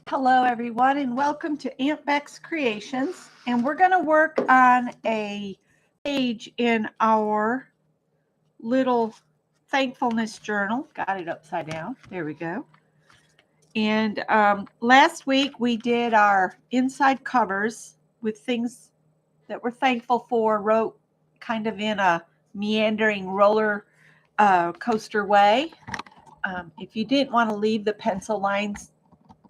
Hello, everyone, and welcome to Aunt Beck's Creations. And we're going to work on a page in our little thankfulness journal. Got it upside down. There we go. And last week we did our inside covers with things that we're thankful for, wrote kind of in a meandering roller coaster way. If you didn't want to leave the pencil lines,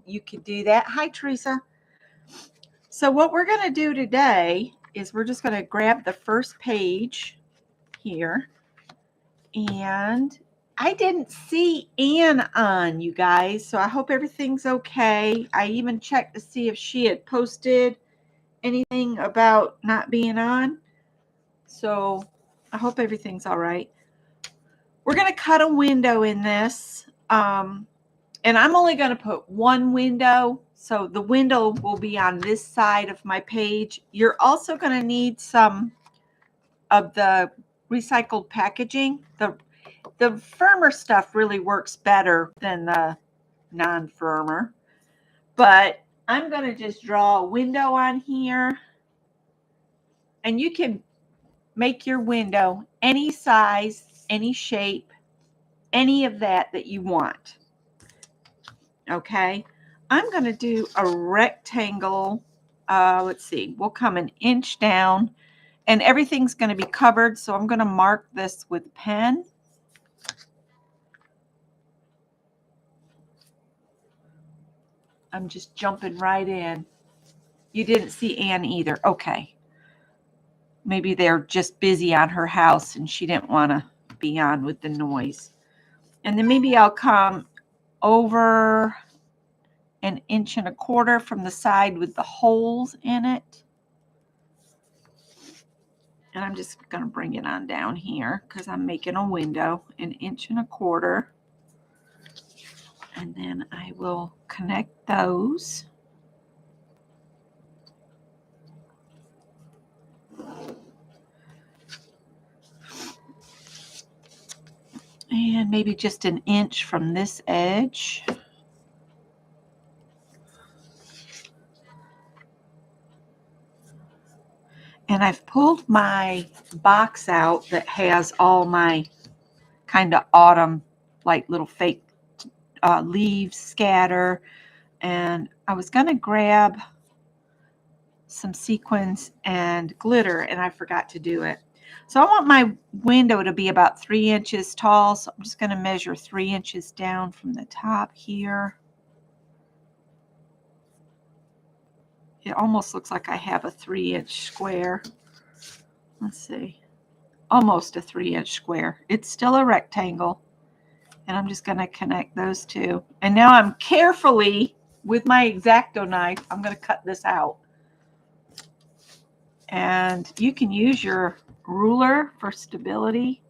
you could do that. Hi, Teresa. So what we're going to do today is we're just going to grab the first page here. And I didn't see Anne on, you guys, so I hope everything's okay. I even checked to see if she had posted anything about not being on. So I hope everything's all right. We're going to cut a window in this. And I'm only going to put one window. So the window will be on this side of my page. You're also going to need some of the recycled packaging. The firmer stuff really works better than the non-firmer. But I'm going to just draw a window on here. And you can make your window any size, any shape, any of that you want. Okay, I'm going to do a rectangle. Let's see, we'll come an inch down and everything's going to be covered. So I'm going to mark this with pen. I'm just jumping right in. You didn't see Anne either. Okay. Maybe they're just busy on her house and she didn't want to be on with the noise. And then maybe I'll come over an inch and a quarter from the side with the holes in it. And I'm just going to bring it on down here because I'm making a window, an inch and a quarter. And then I will connect those. And maybe just an inch from this edge. And I've pulled my box out that has all my kind of autumn, like little fake leaves scatter. And I was going to grab some sequins and glitter, and I forgot to do it. So I want my window to be about 3 inches tall. So I'm just going to measure 3 inches down from the top here. It almost looks like I have a 3-inch square. Let's see. Almost a 3-inch square. It's still a rectangle. And I'm just going to connect those two. And now I'm carefully, with my X-Acto knife, I'm going to cut this out. And you can use your ruler for stability.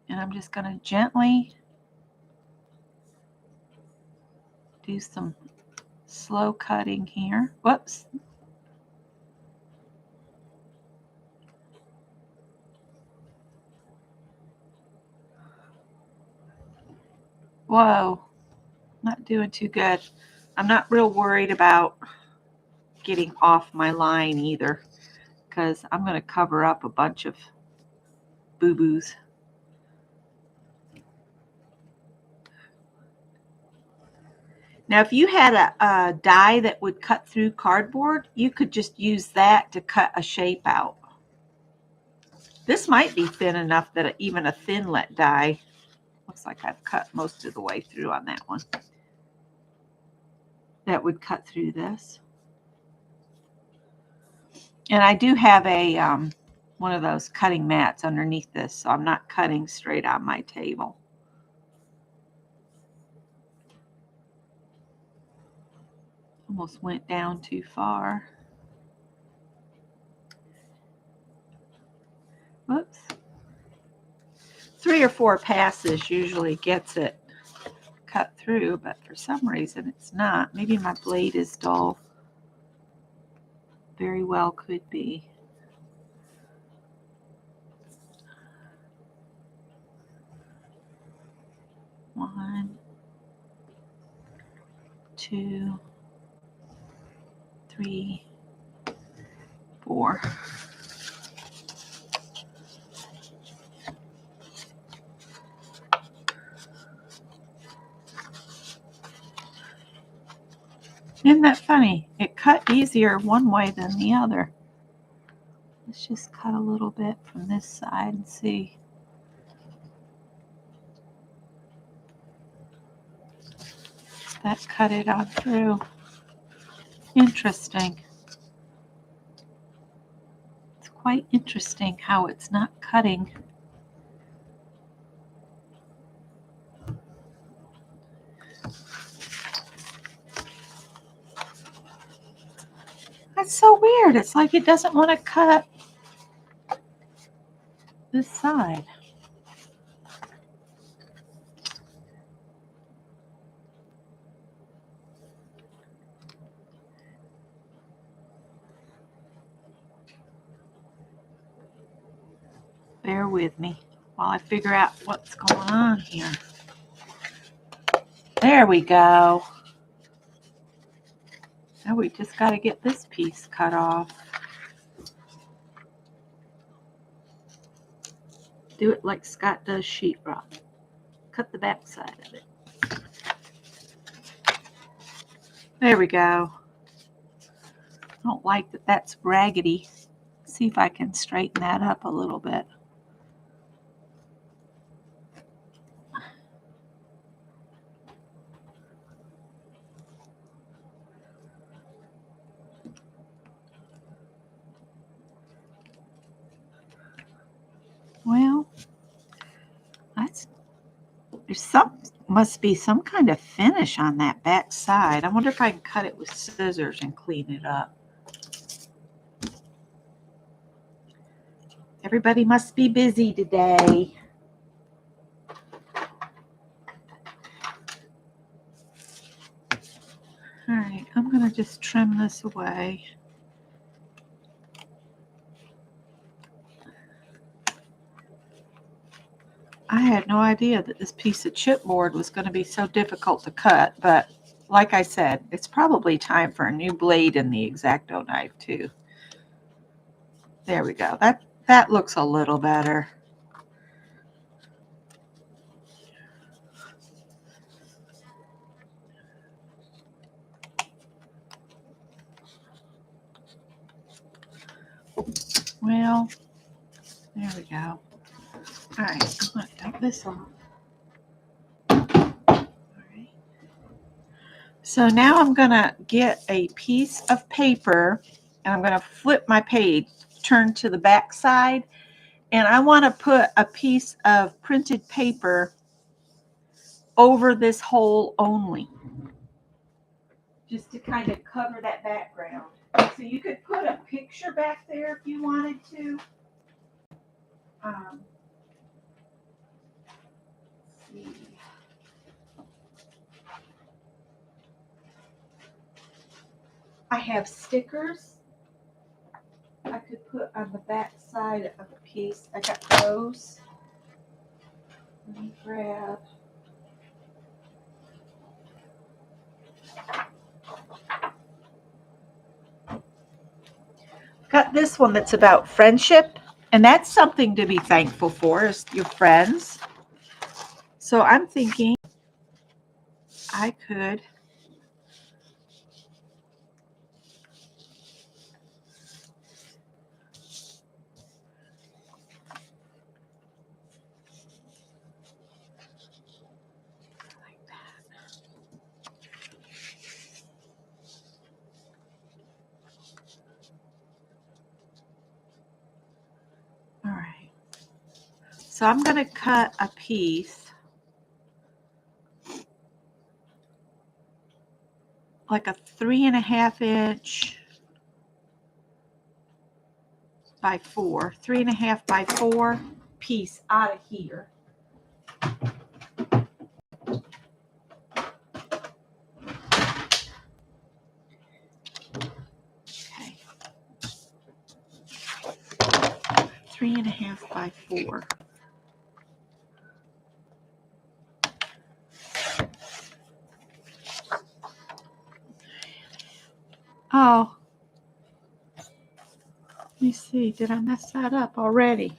And I'm just going to gently do some slow cutting here. Whoops. Whoa, not doing too good. I'm not real worried about getting off my line either, because I'm going to cover up a bunch of boo-boos. Now, if you had a die that would cut through cardboard, you could just use that to cut a shape out. This might be thin enough that even a thinlet die, looks like I've cut most of the way through on that one, that would cut through this. And I do have a one of those cutting mats underneath this, so I'm not cutting straight on my table. Almost went down too far. Whoops. 3 or 4 passes usually gets it cut through, but for some reason it's not. Maybe my blade is dull. Very well could be. One, 2, 3, 4. Isn't that funny? It cut easier one way than the other. Let's just cut a little bit from this side and see. That cut it on through. Interesting. It's quite interesting how it's not cutting. That's so weird. It's like it doesn't want to cut this side. Bear with me while I figure out what's going on here. There we go. Now we just got to get this piece cut off. Do it like Scott does sheetrock. Cut the back side of it. There we go. I don't like that that's raggedy. See if I can straighten that up a little bit. Well, must be some kind of finish on that back side. I wonder if I can cut it with scissors and clean it up. Everybody must be busy today. All right, I'm going to just trim this away. I had no idea that this piece of chipboard was going to be so difficult to cut, but like I said, it's probably time for a new blade in the X-Acto knife too. There we go. That looks a little better. Well, there we go. All right, I'm going to dump this off. All right. So now I'm going to get a piece of paper and I'm going to flip my page, turn to the back side, and I want to put a piece of printed paper over this hole only, just to kind of cover that background. So you could put a picture back there if you wanted to. Let's see. I have stickers I could put on the back side of a piece. I got those. Let me grab. Got this one that's about friendship, and that's something to be thankful for, is your friends. So I'm thinking I could like that. All right. So I'm going to cut a piece like a 3.5 inch by 4, 3.5 by 4 piece out of here. Okay. 3.5 by 4. Oh, let me see. Did I mess that up already?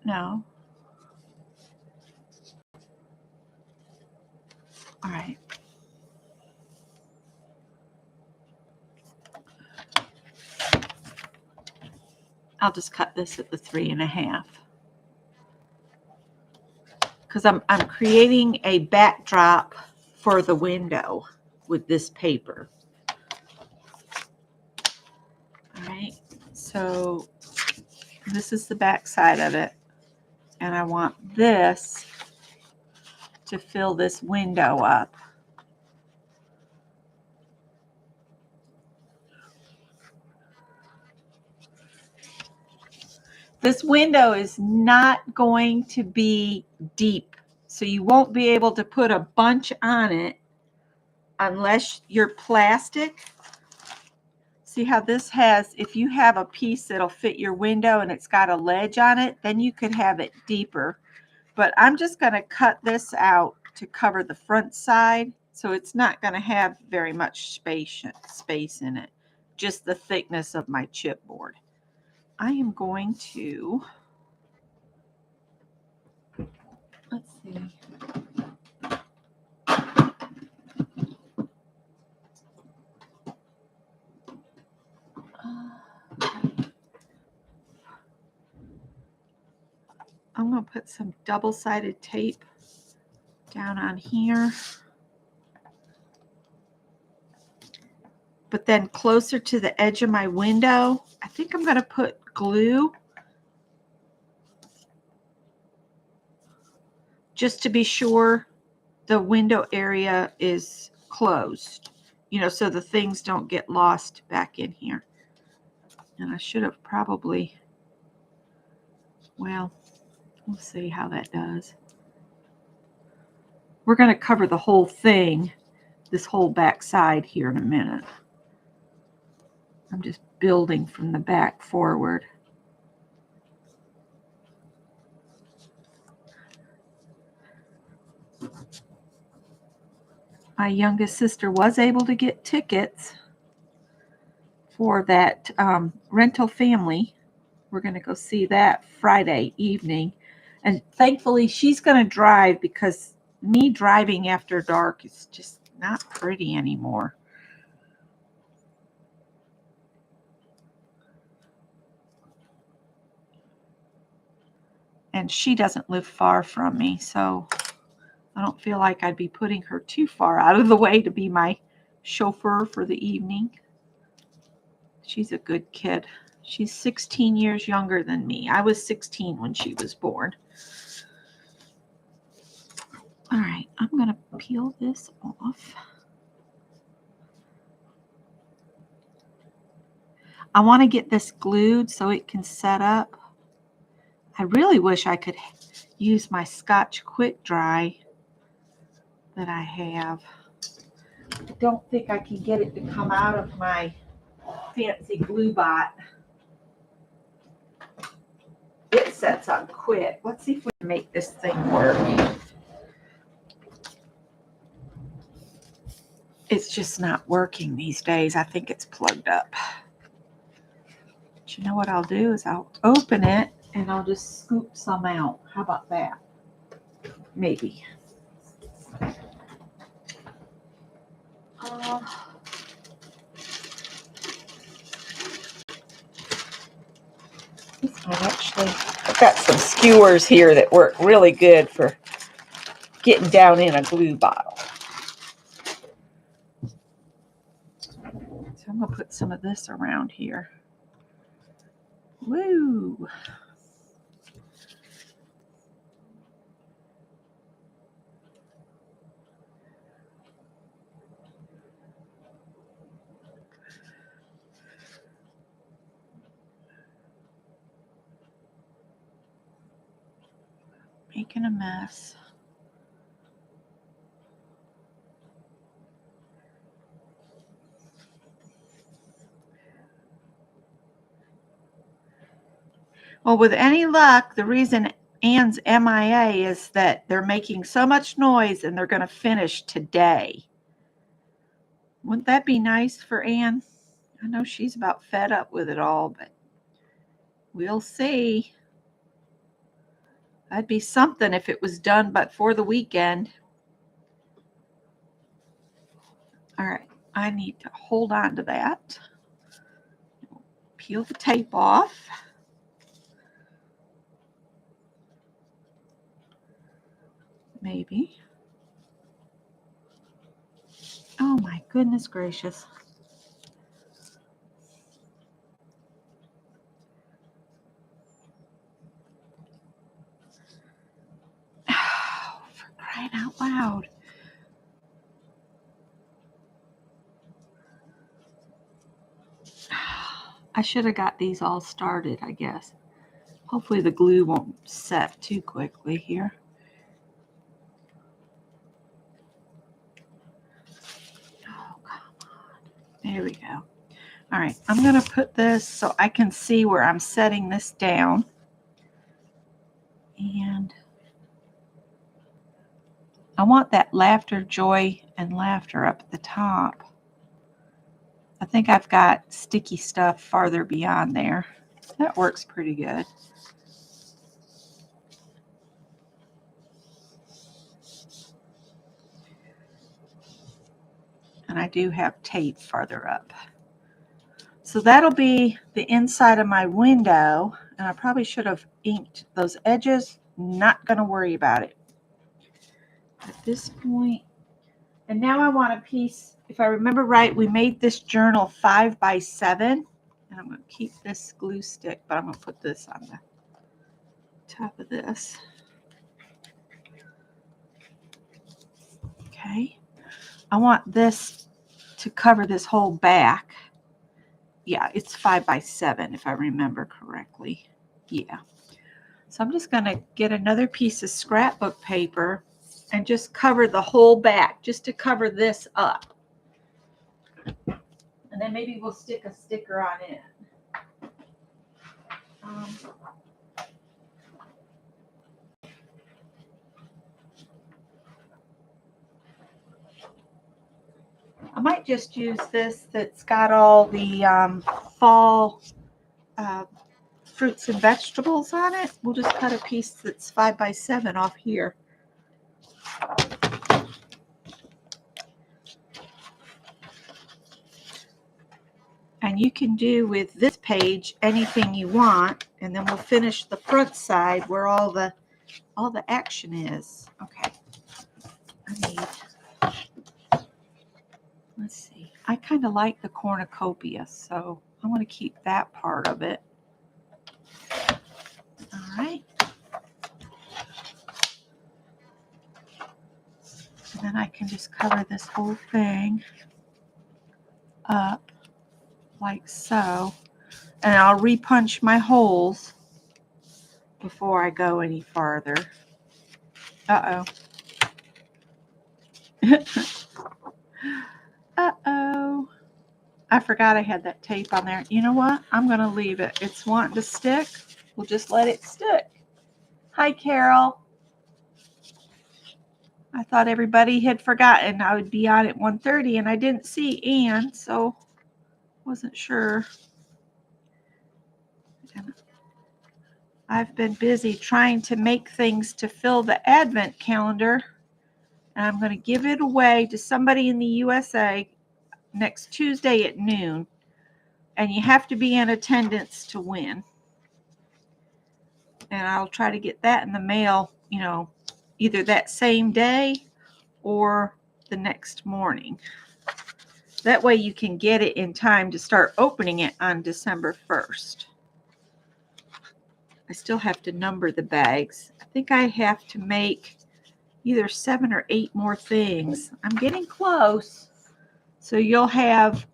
No. All right. I'll just cut this at the 3.5. Because I'm creating a backdrop for the window with this paper. All right. So this is the back side of it. And I want this to fill this window up. This window is not going to be deep, so you won't be able to put a bunch on it unless you're plastic. See how this has, if you have a piece that'll fit your window and it's got a ledge on it, then you could have it deeper. But I'm just going to cut this out to cover the front side, so it's not going to have very much space in it, just the thickness of my chipboard. I am going to, let's see. I'm going to put some double-sided tape down on here. But then closer to the edge of my window, I think I'm going to put glue just to be sure the window area is closed, you know, so the things don't get lost back in here. And I should have probably, well, we'll see how that does. We're going to cover the whole thing, this whole back side here in a minute. I'm just building from the back forward. My youngest sister was able to get tickets for that rental family. We're going to go see that Friday evening. And thankfully, she's going to drive because me driving after dark is just not pretty anymore. And she doesn't live far from me, so I don't feel like I'd be putting her too far out of the way to be my chauffeur for the evening. She's a good kid. She's 16 years younger than me. I was 16 when she was born. All right, I'm going to peel this off. I want to get this glued so it can set up. I really wish I could use my Scotch Quick Dry that I have. I don't think I can get it to come out of my fancy glue bot. It sets on quick. Let's see if we can make this thing work. It's just not working these days. I think it's plugged up. But you know what I'll do is I'll open it and I'll just scoop some out. How about that? Maybe. This one actually, I've got some skewers here that work really good for getting down in a glue bottle. So I'm going to put some of this around here. Woo! Making a mess. Well, with any luck, the reason Anne's MIA is that they're making so much noise and they're going to finish today. Wouldn't that be nice for Anne? I know she's about fed up with it all, but we'll see. That'd be something if it was done but for the weekend. All right, I need to hold on to that. Peel the tape off. Maybe. Oh my goodness gracious. Oh, for crying out loud. I should have got these all started, I guess. Hopefully the glue won't set too quickly here. Oh, come on. There we go. All right, I'm going to put this so I can see where I'm setting this down. And I want that laughter, joy, and laughter up at the top. I think I've got sticky stuff farther beyond there. That works pretty good. And I do have tape farther up. So that'll be the inside of my window. And I probably should have inked those edges. Not going to worry about it at this point. And now I want a piece, if I remember right, we made this journal 5 by 7. And I'm going to keep this glue stick, but I'm going to put this on the top of this. Okay. I want this to cover this whole back. Yeah, it's 5 by 7 if I remember correctly. Yeah. So I'm just going to get another piece of scrapbook paper and just cover the whole back, just to cover this up. And then maybe we'll stick a sticker on it. I might just use this that's got all the fall fruits and vegetables on it. We'll just cut a piece that's 5 by 7 off here. And you can do with this page anything you want, and then we'll finish the front side where all the action is. Okay. I need, let's see. I kind of like the cornucopia, so I'm going to keep that part of it. All right. And then I can just cover this whole thing up like so. And I'll repunch my holes before I go any farther. Uh-oh. Uh-oh. I forgot I had that tape on there. You know what? I'm going to leave it. It's wanting to stick. We'll just let it stick. Hi, Carol. I thought everybody had forgotten I would be on at 1:30, and I didn't see Anne, so wasn't sure. And I've been busy trying to make things to fill the advent calendar, and I'm going to give it away to somebody in the USA next Tuesday at noon, and you have to be in attendance to win. And I'll try to get that in the mail, you know, either that same day or the next morning. That way you can get it in time to start opening it on December 1st. I still have to number the bags. I think I have to make either 7 or 8 more things. I'm getting close. So you'll have,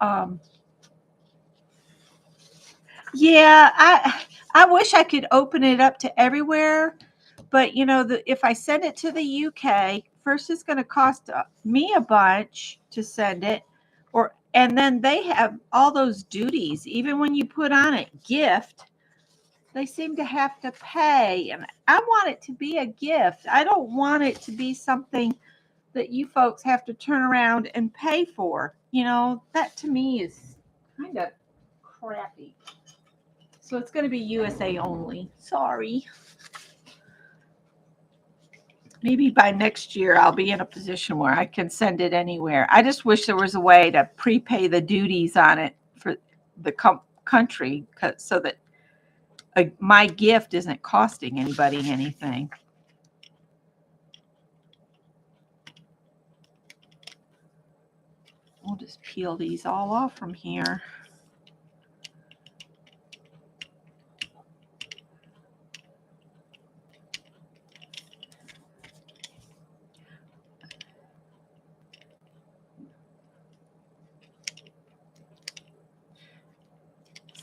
yeah, I wish I could open it up to everywhere. But, you know, if I send it to the UK, first it's going to cost me a bunch to send it. And then they have all those duties. Even when you put on it, gift, they seem to have to pay. And I want it to be a gift. I don't want it to be something that you folks have to turn around and pay for. You know, that to me is kind of crappy. So it's going to be USA only. Sorry. Maybe by next year I'll be in a position where I can send it anywhere. I just wish there was a way to prepay the duties on it for the country so that my gift isn't costing anybody anything. We'll just peel these all off from here.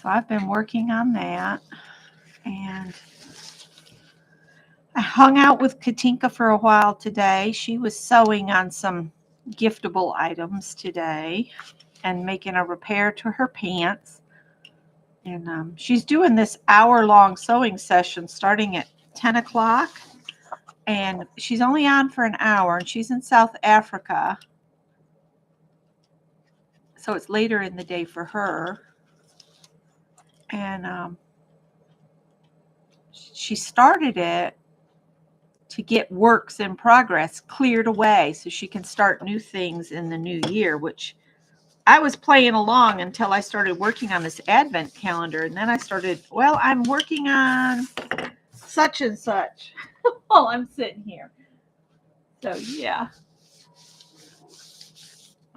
So I've been working on that, and I hung out with Katinka for a while today. She was sewing on some giftable items today and making a repair to her pants. And she's doing this hour-long sewing session starting at 10 o'clock. And she's only on for an hour, and she's in South Africa. So it's later in the day for her. And she started it to get works in progress cleared away so she can start new things in the new year, which I was playing along until I started working on this advent calendar. And then I started, well, I'm working on such and such while I'm sitting here. So, yeah.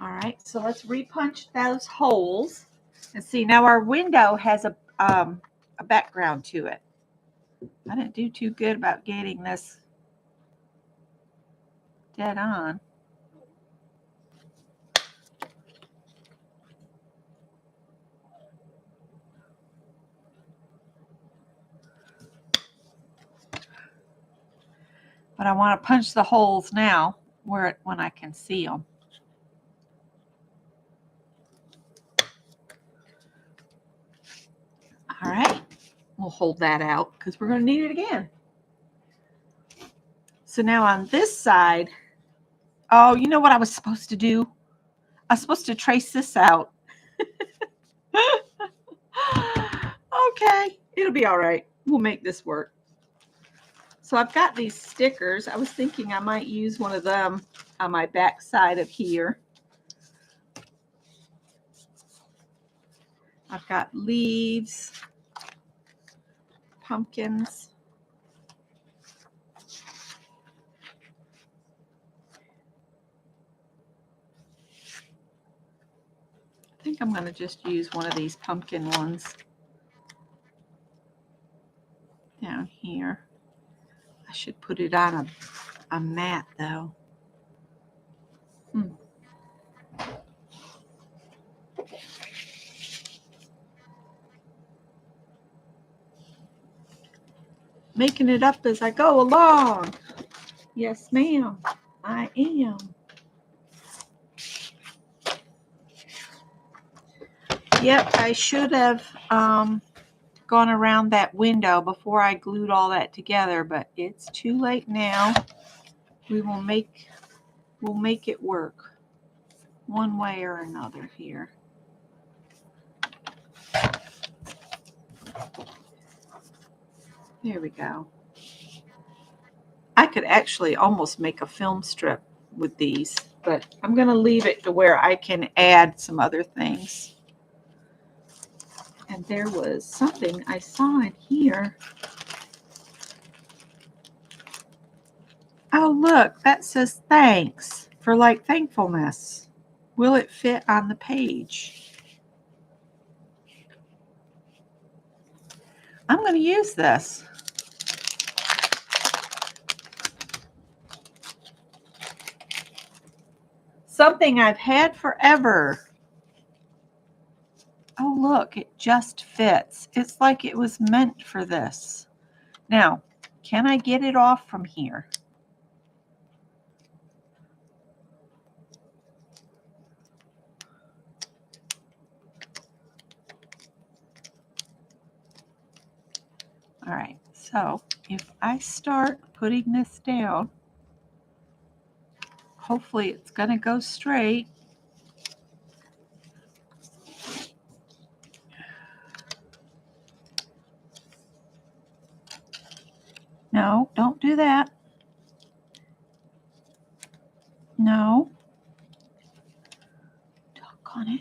All right, so let's repunch those holes. And see, now our window has a background to it. I didn't do too good about getting this dead on. But I want to punch the holes now when I can see them. All right, we'll hold that out because we're going to need it again. So now on this side, oh, you know what I was supposed to do? I was supposed to trace this out. Okay, it'll be all right. We'll make this work. So I've got these stickers. I was thinking I might use one of them on my back side of here. I've got leaves, pumpkins. I think I'm going to just use one of these pumpkin ones down here. I should put it on a mat though. Making it up as I go along. Yes, ma'am, I am. Yep, I should have gone around that window before I glued all that together, but it's too late now. We'll make it work one way or another here. There we go. I could actually almost make a film strip with these, but I'm going to leave it to where I can add some other things. And there was something I saw in here. Oh, look, that says thanks for like thankfulness. Will it fit on the page? I'm going to use this. Something I've had forever. Oh, look, it just fits. It's like it was meant for this. Now, can I get it off from here? All right, so if I start putting this down, hopefully it's going to go straight. No, don't do that. No. Doggone it.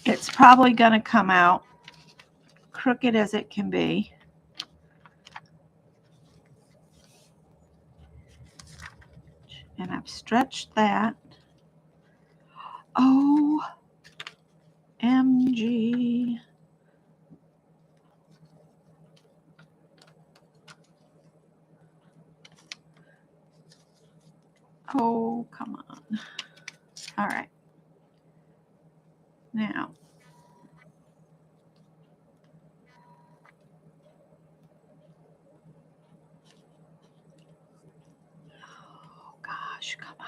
It's probably going to come out crooked as it can be. And I've stretched that. OMG. Oh, come on. All right. Now, oh gosh, come on.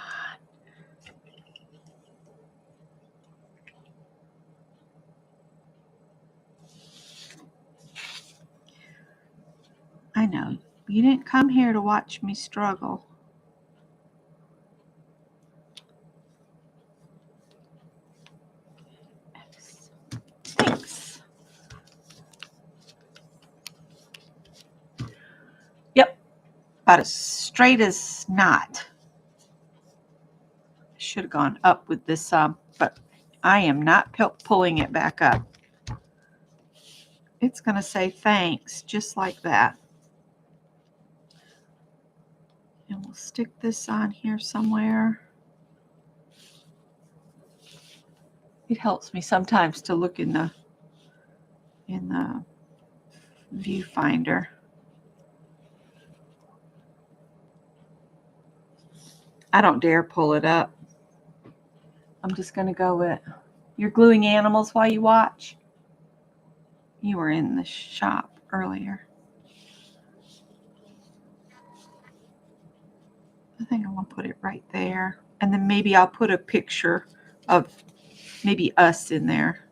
I know, you didn't come here to watch me struggle. Thanks. Yep, about as straight as not. Should have gone up with this, but I am not pulling it back up. It's going to say thanks, just like that. And we'll stick this on here somewhere. It helps me sometimes to look in the viewfinder. I don't dare pull it up. I'm just going to go with, you're gluing animals while you watch? You were in the shop earlier. I think I want to put it right there. And then maybe I'll put a picture of maybe us in there.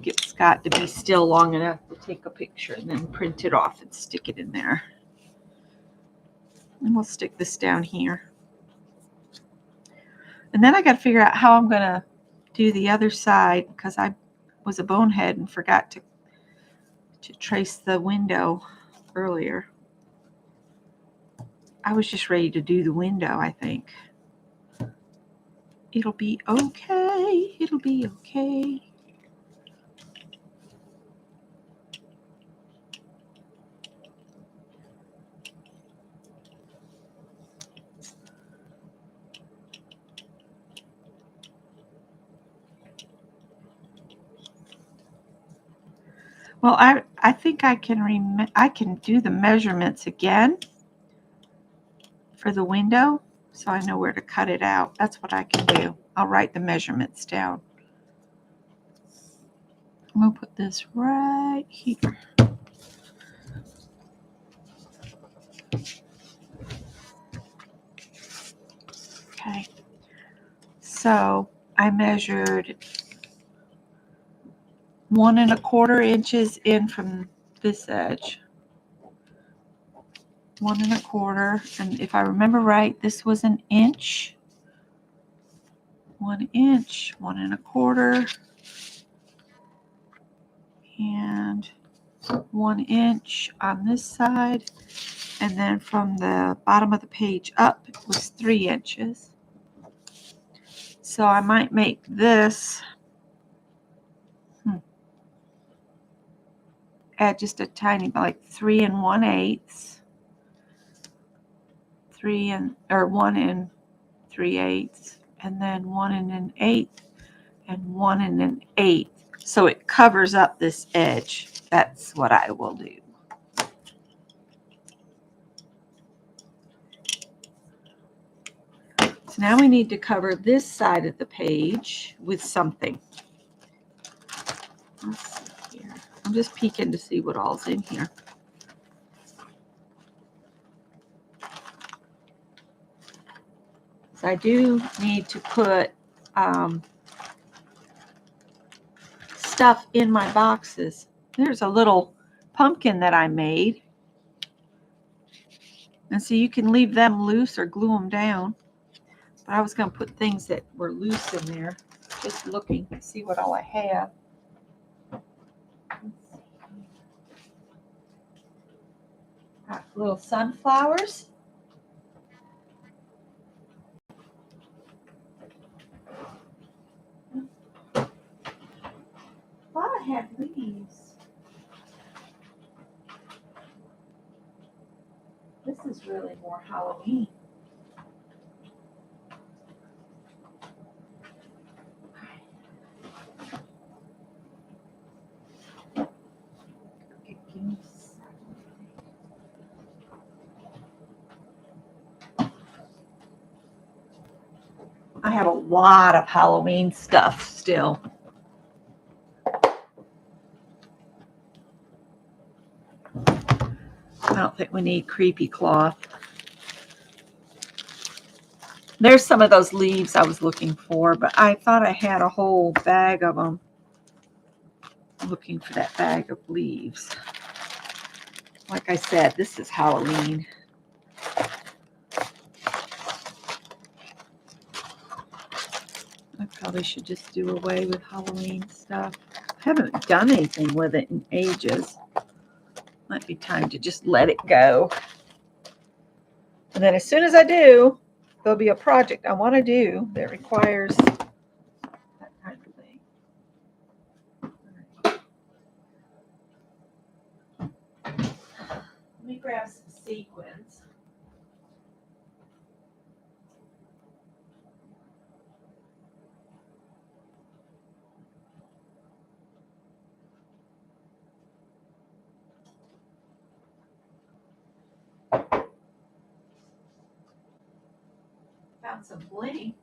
Get Scott to be still long enough to take a picture and then print it off and stick it in there. And we'll stick this down here. And then I got to figure out how I'm going to do the other side, because I was a bonehead and forgot to trace the window earlier. I was just ready to do the window, I think. It'll be okay. It'll be okay. Well, I think I can do the measurements again for the window, so I know where to cut it out. That's what I can do. I'll write the measurements down. I'm going to put this right here. Okay. So I measured 1 1/4 inches in from this edge. 1 1/4, and if I remember right, this was an inch. 1 inch, 1 1/4, and 1 inch on this side, and then from the bottom of the page up it was 3 inches. So I might make this add just a tiny, like 3 1/8, 1 3/8, and then 1 1/8, and 1 1/8. So it covers up this edge. That's what I will do. So now we need to cover this side of the page with something. Let's see here. I'm just peeking to see what all's in here. So I do need to put stuff in my boxes. There's a little pumpkin that I made. And so you can leave them loose or glue them down. But I was going to put things that were loose in there. Just looking to see what all I have. Got little sunflowers. I thought I had leaves. This is really more Halloween. I have a lot of Halloween stuff still. I don't think we need creepy cloth. There's some of those leaves I was looking for, but I thought I had a whole bag of them. I'm looking for that bag of leaves. Like I said, this is Halloween. I probably should just do away with Halloween stuff. I haven't done anything with it in ages. Might be time to just let it go. And then as soon as I do, there'll be a project I want to do that requires that kind of thing. Let me grab some sequins. Found some bling.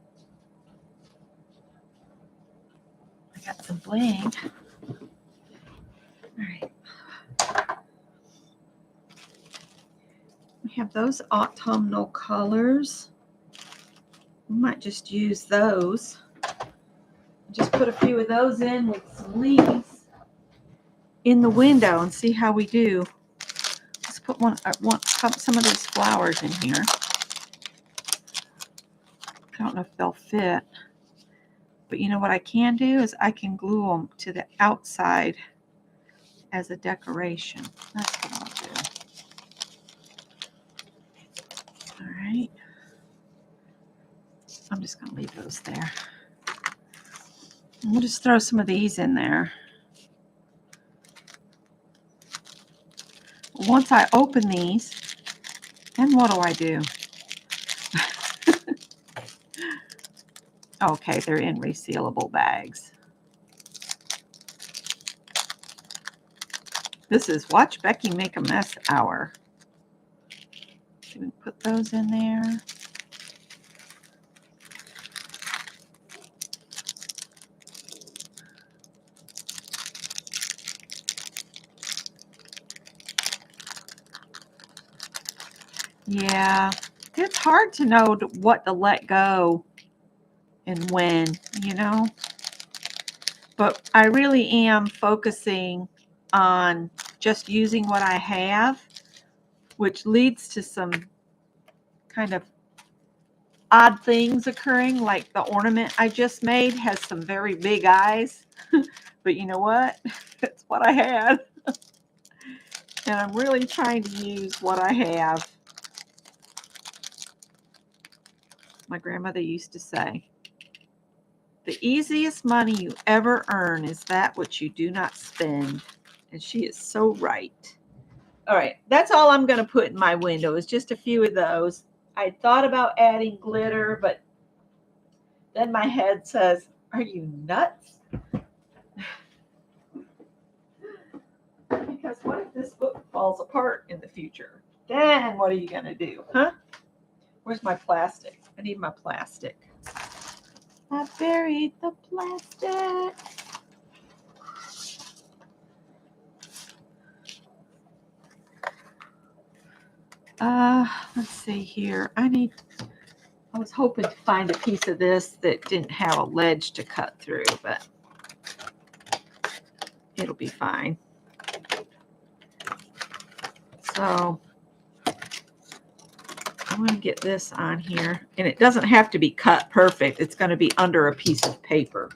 I got some bling. All right. We have those autumnal colors. We might just use those. Just put a few of those in with some leaves in the window and see how we do. Let's put some of those flowers in here. I don't know if they'll fit, but you know what I can do is I can glue them to the outside as a decoration. That's what I'll do. All right. I'm just going to leave those there. And we'll just throw some of these in there. Once I open these, then what do? Okay, they're in resealable bags. This is Watch Becky Make a Mess hour. So we put those in there. Yeah, it's hard to know what to let go and when, you know. But I really am focusing on just using what I have, which leads to some kind of odd things occurring, like the ornament I just made has some very big eyes. But you know what? It's what I had. And I'm really trying to use what I have. My grandmother used to say, the easiest money you ever earn is that which you do not spend. And she is so right. All right, that's all I'm going to put in my window is just a few of those. I thought about adding glitter, but then my head says, are you nuts? Because what if this book falls apart in the future? Then what are you going to do, huh? Where's my plastic? I need my plastic. I buried the plastic. Let's see here. I need I was hoping to find a piece of this that didn't have a ledge to cut through, but it'll be fine. So I'm going to get this on here, and it doesn't have to be cut perfect. It's going to be under a piece of paper.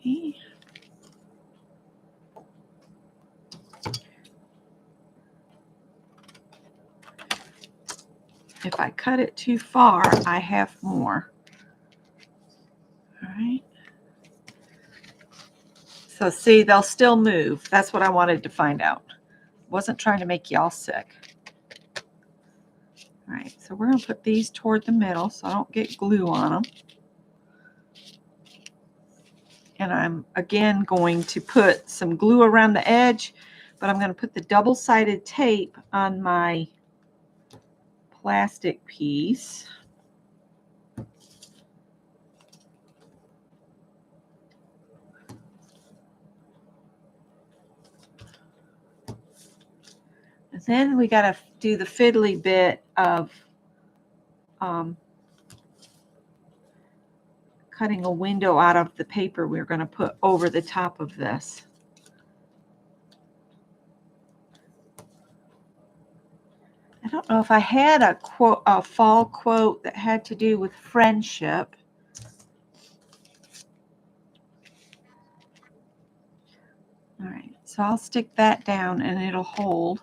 Okay. If I cut it too far, I have more. All right. So see, they'll still move. That's what I wanted to find out. Wasn't trying to make y'all sick. All right, so we're going to put these toward the middle so I don't get glue on them. And I'm, again, going to put some glue around the edge, but I'm going to put the double-sided tape on my plastic piece. And then we got to do the fiddly bit of cutting a window out of the paper we're going to put over the top of this. I don't know if I had a quote, a fall quote that had to do with friendship. All right, so I'll stick that down and it'll hold.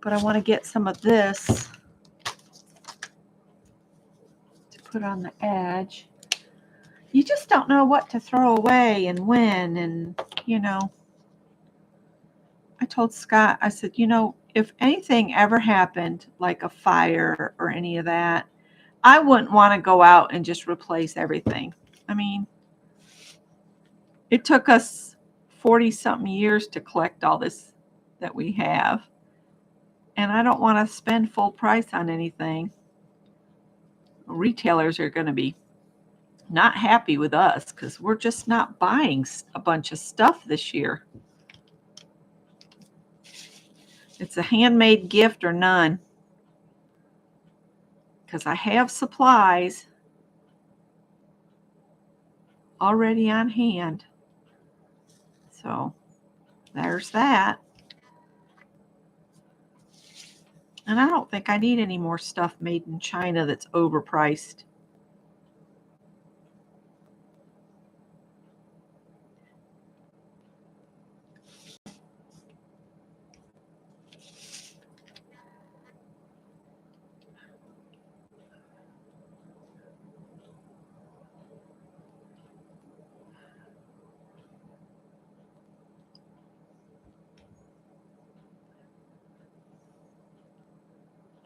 But I want to get some of this to put on the edge. You just don't know what to throw away and when, and you know. I told Scott, I said, you know, if anything ever happened, like a fire or any of that, I wouldn't want to go out and just replace everything. I mean, it took us 40-something years to collect all this that we have. And I don't want to spend full price on anything. Retailers are going to be not happy with us because we're just not buying a bunch of stuff this year. It's a handmade gift or none. Because I have supplies already on hand. So there's that. And I don't think I need any more stuff made in China that's overpriced.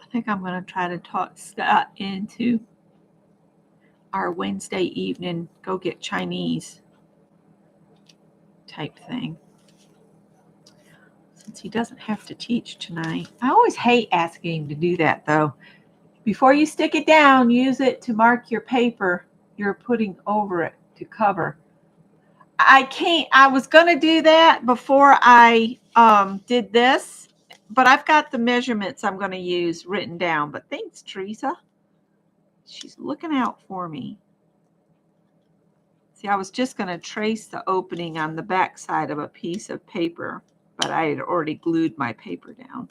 I think I'm going to try to talk Scott into our Wednesday evening go get Chinese type thing. Since he doesn't have to teach tonight. I always hate asking him to do that though. Before you stick it down, use it to mark your paper you're putting over it to cover. I can't, I was going to do that before I did this, but I've got the measurements I'm going to use written down. But thanks, Teresa. She's looking out for me. See, I was just going to trace the opening on the back side of a piece of paper, but I had already glued my paper down.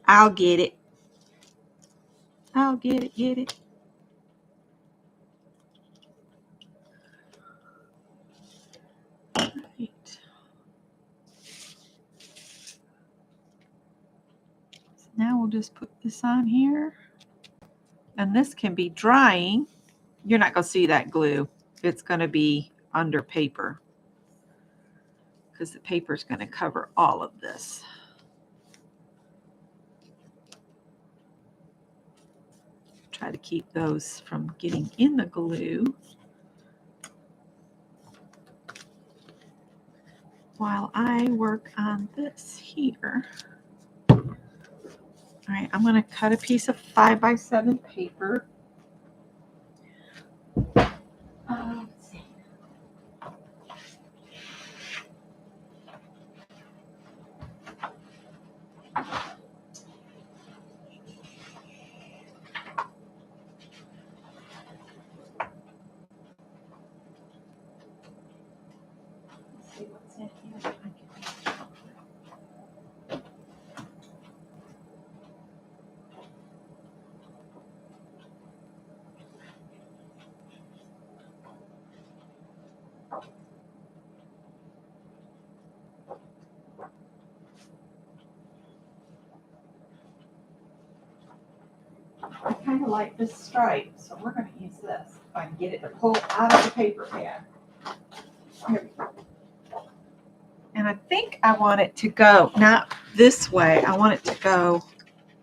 I'll get it. I'll get it, get it. Right. So now we'll just put this on here. And this can be drying. You're not going to see that glue. It's going to be under paper because the paper is going to cover all of this. Try to keep those from getting in the glue while I work on this here. All right, I'm going to cut a piece of 5x7 paper. Let's see. Let's see what's in here. I kind of like this stripe, so we're going to use this if I can get it to pull out of the paper pad. Here we go. And I think I want it to go not this way. I want it to go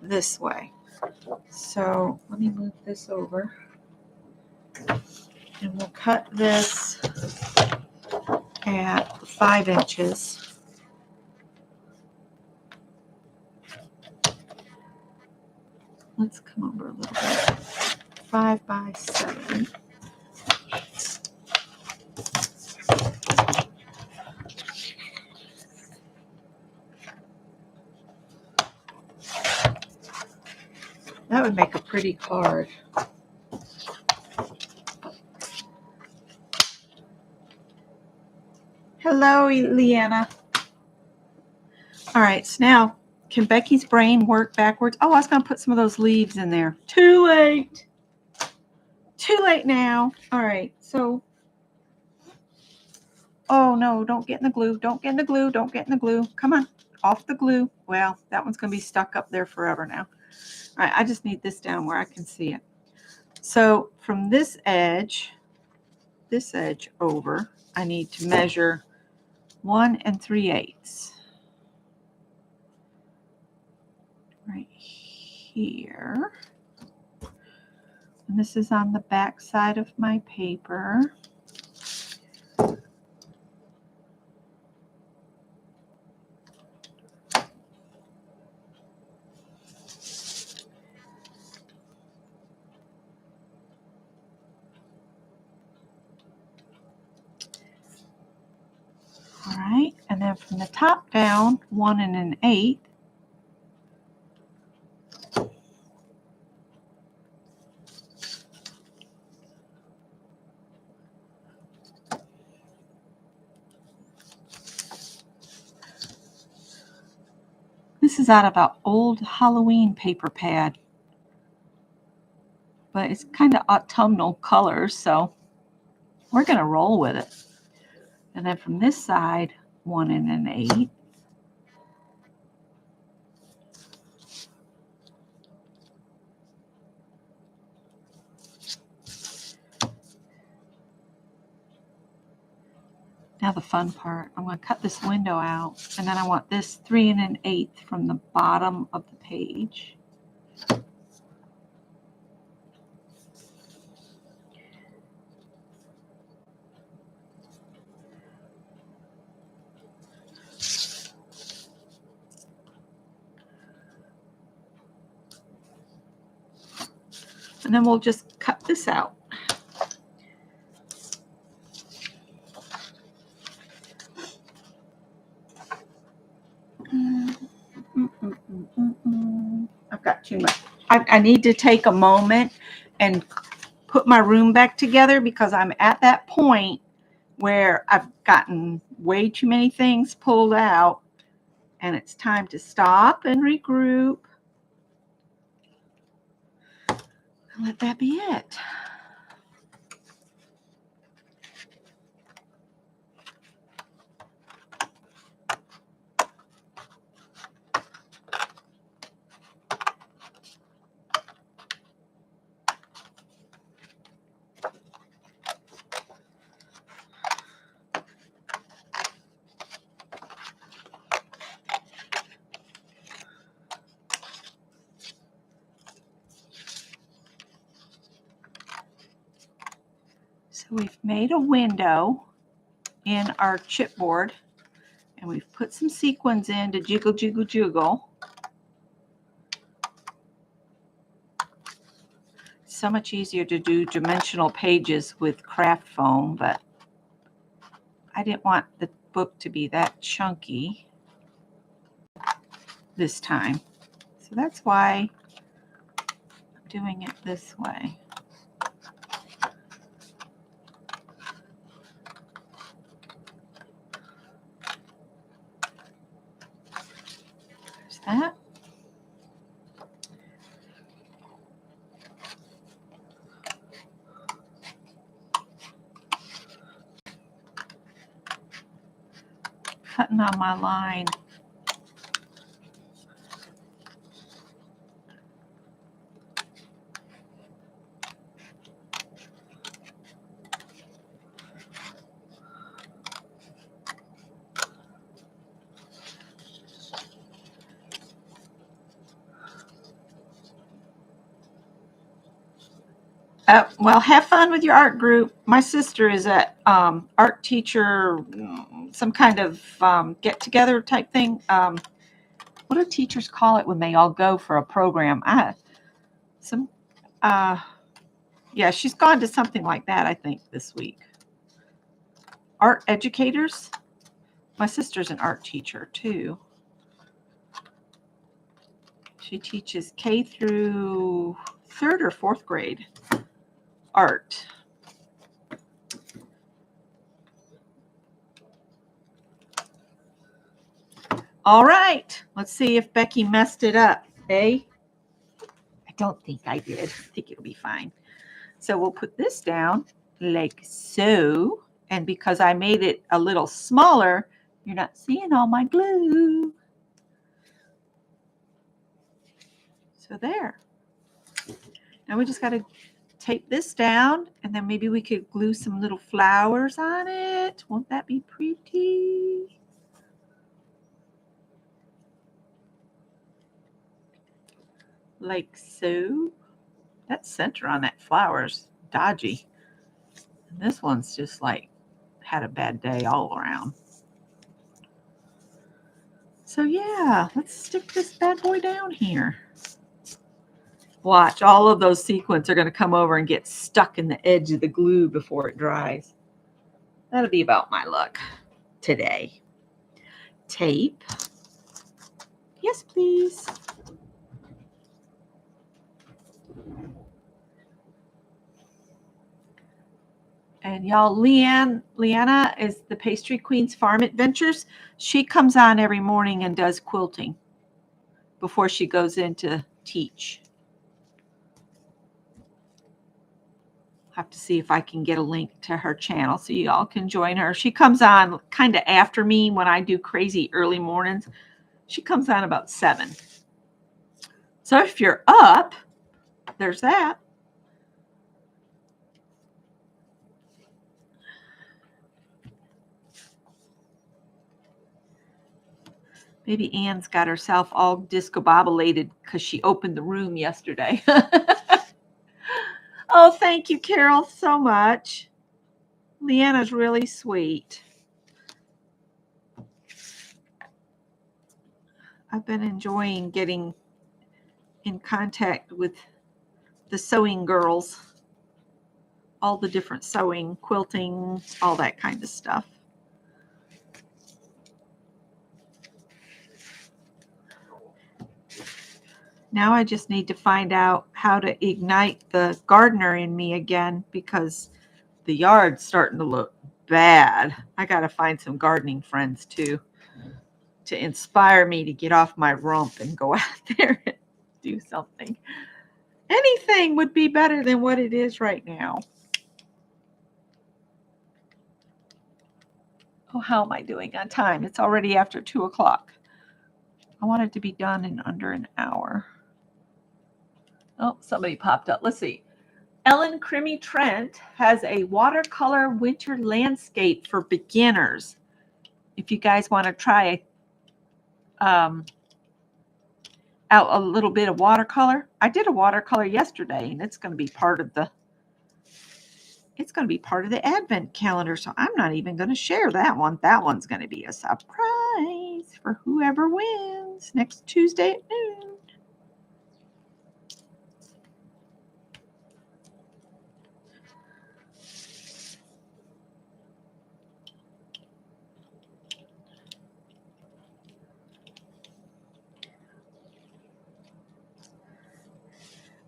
this way. So let me move this over. And we'll cut this at 5 inches. Let's come over a little bit. 5x7. That would make a pretty card. Hello, Leanna. All right, so now, can Becky's brain work backwards? Oh, I was going to put some of those leaves in there. Too late. Too late now. All right, so, oh no, don't get in the glue. Don't get in the glue. Don't get in the glue. Come on, off the glue. Well, that one's going to be stuck up there forever now. All right, I just need this down where I can see it. So from this edge over, I need to measure 1 3/8. Right here. And this is on the back side of my paper. All right, and then from the top down, 1 1/8. This is out of an old Halloween paper pad, but it's kind of autumnal colors, so we're going to roll with it. And then from this side, 1 1/8. Now the fun part, I'm going to cut this window out, and then I want this 3 1/8 from the bottom of the page. And then we'll just cut this out. I've got too much. I need to take a moment and put my room back together because I'm at that point where I've gotten way too many things pulled out and it's time to stop and regroup. And let that be it. So we've made a window in our chipboard and we've put some sequins in to jiggle, jiggle, jiggle. so much easier to do dimensional pages with craft foam, but I didn't want the book to be that chunky this time. So that's why I'm doing it this way. There's that. Cutting on my line. Well, have fun with your art group. My sister is a art teacher, some kind of get-together type thing. What do teachers call it when they all go for a program? Yeah, she's gone to something like that, I think, this week. Art educators. My sister's an art teacher, too. She teaches K through 3rd or 4th grade art. All right, let's see if Becky messed it up, eh? I don't think I did. I think it'll be fine. So we'll put this down like so. And because I made it a little smaller, you're not seeing all my glue. So there. Now we just got to tape this down, and then maybe we could glue some little flowers on it. Won't that be pretty? Like so. That center on that flower's dodgy. And this one's just like had a bad day all around. So yeah, let's stick this bad boy down here. Watch, all of those sequins are going to come over and get stuck in the edge of the glue before it dries. That'll be about my luck today. Tape. Yes, please. And y'all, Leanna is the Pastry Queen's Farm Adventures. She comes on every morning and does quilting before she goes in to teach. Have to see if I can get a link to her channel so you all can join her. She comes on kind of after me when I do crazy early mornings. She comes on about 7. So if you're up, there's that. Maybe Anne's got herself all discombobulated because she opened the room yesterday. Oh, thank you, Carol, so much. Leanna's really sweet. I've been enjoying getting in contact with the sewing girls, all the different sewing, quilting, all that kind of stuff. Now I just need to find out how to ignite the gardener in me again because the yard's starting to look bad. I got to find some gardening friends too to inspire me to get off my rump and go out there and do something. Anything would be better than what it is right now. Oh, how am I doing on time? It's already after 2 o'clock. I want it to be done in under an hour. Oh, somebody popped up. Let's see. Ellen Crimmy Trent has a watercolor winter landscape for beginners. If you guys want to try out a little bit of watercolor. I did a watercolor yesterday, and it's going to be part of the advent calendar, so I'm not even going to share that one. That one's going to be a surprise for whoever wins next Tuesday at noon.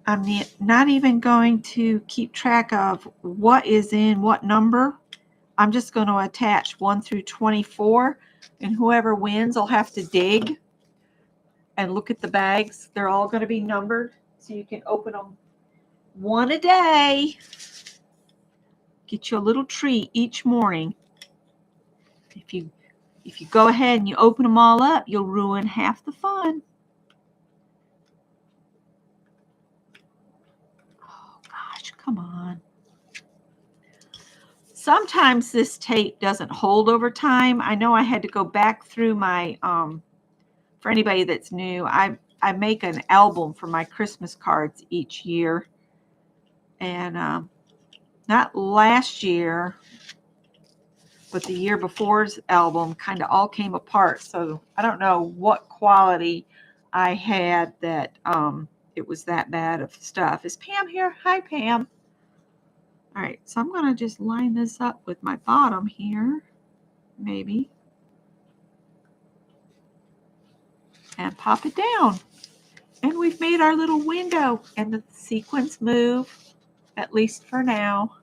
I'm not even going to keep track of what is in what number. I'm just going to attach 1 through 24, and whoever wins will have to dig and look at the bags. They're all going to be numbered, so you can open them one a day. Get you a little treat each morning. If you go ahead and you open them all up, you'll ruin half the fun. Oh gosh, come on. Sometimes this tape doesn't hold over time. I know I had to go back through my, for anybody that's new, I make an album for my Christmas cards each year. And not last year, but the year before's album kind of all came apart. So I don't know what quality I had that it was that bad of stuff. Is Pam here? Hi, Pam. All right, so I'm going to just line this up with my bottom here, maybe, and pop it down. And we've made our little window, and the sequins move, at least for now.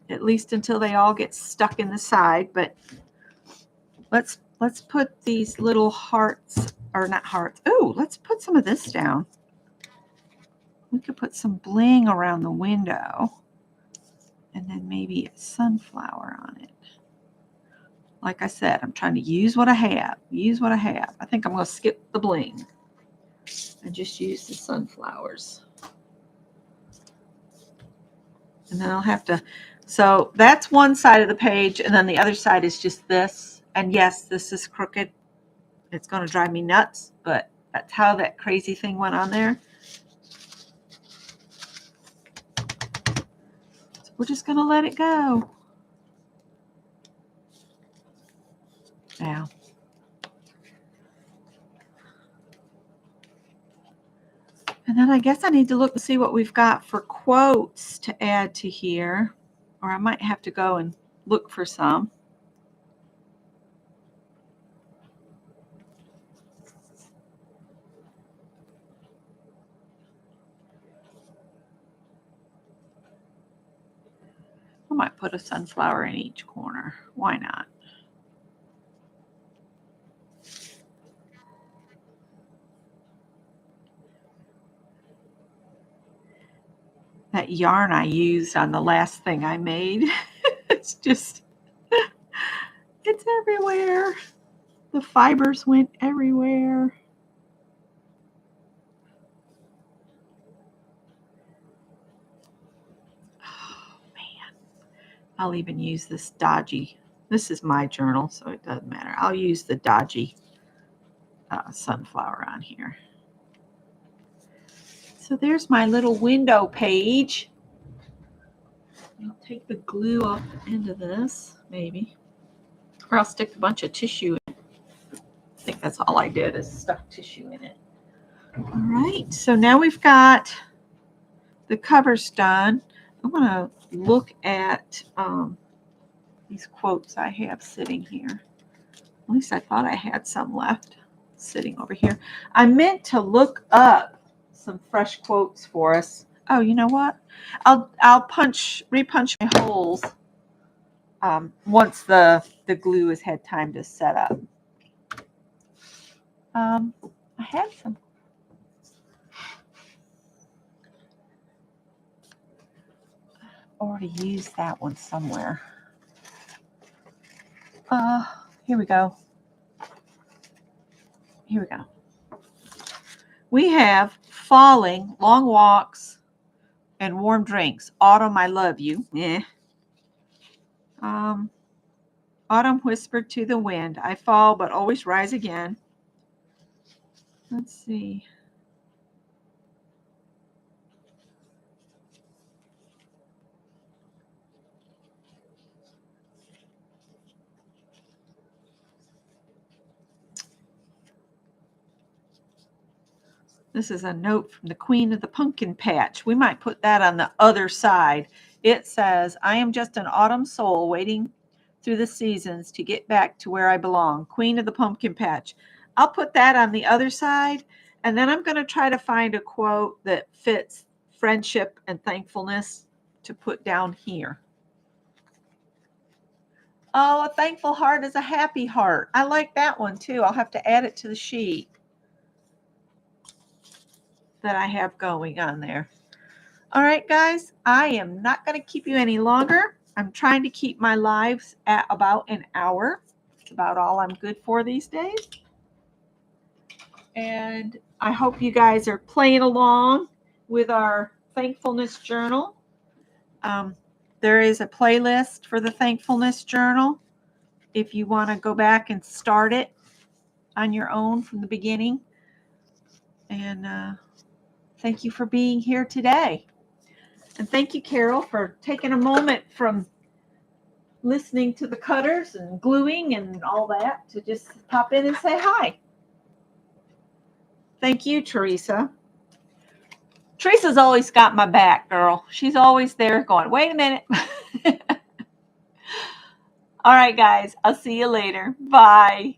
At least until they all get stuck in the side. But let's put these little hearts, or not hearts. Oh, let's put some of this down. We could put some bling around the window, and then maybe a sunflower on it. Like I said, I'm trying to use what I have. Use what I have. I think I'm going to skip the bling and just use the sunflowers. And then I'll have to, so that's one side of the page, and then the other side is just this. And yes, this is crooked. It's going to drive me nuts, but that's how that crazy thing went on there. So we're just going to let it go. Now. And then I guess I need to look and see what we've got for quotes to add to here. Or I might have to go and look for some. I might put a sunflower in each corner. Why not? That yarn I used on the last thing I made, it's just, it's everywhere. The fibers went everywhere. Oh, man. I'll even use this dodgy. This is my journal, so it doesn't matter. I'll use the dodgy sunflower on here. So there's my little window page. I'll take the glue off the end of this, maybe. Or I'll stick a bunch of tissue in it. I think that's all I did is stuck tissue in it. All right, so now we've got the covers done. I'm going to look at these quotes I have sitting here. At least I thought I had some left sitting over here. I meant to look up some fresh quotes for us. Oh, you know what? I'll repunch my holes once the glue has had time to set up. I had some. Already used that one somewhere. Here we go. Here we go. We have falling, long walks, and warm drinks. Autumn, I love you. Yeah. Autumn whispered to the wind, I fall, but always rise again. Let's see. This is a note from the Queen of the Pumpkin Patch. We might put that on the other side. It says, I am just an autumn soul waiting through the seasons to get back to where I belong. Queen of the Pumpkin Patch. I'll put that on the other side, And then I'm going to try to find a quote that fits friendship and thankfulness to put down here. Oh, a thankful heart is a happy heart. I like that one too. I'll have to add it to the sheet that I have going on there. All right, guys, I am not going to keep you any longer. I'm trying to keep my lives at about an hour. It's about all I'm good for these days. And I hope you guys are playing along with our thankfulness journal. There is a playlist for the thankfulness journal if you want to go back and start it on your own from the beginning. And thank you for being here today. And thank you, Carol, for taking a moment from listening to the cutters and gluing and all that to just pop in and say hi. Thank you, Teresa. Teresa's always got my back, girl. She's always there going, wait a minute. All right, guys. I'll see you later. Bye.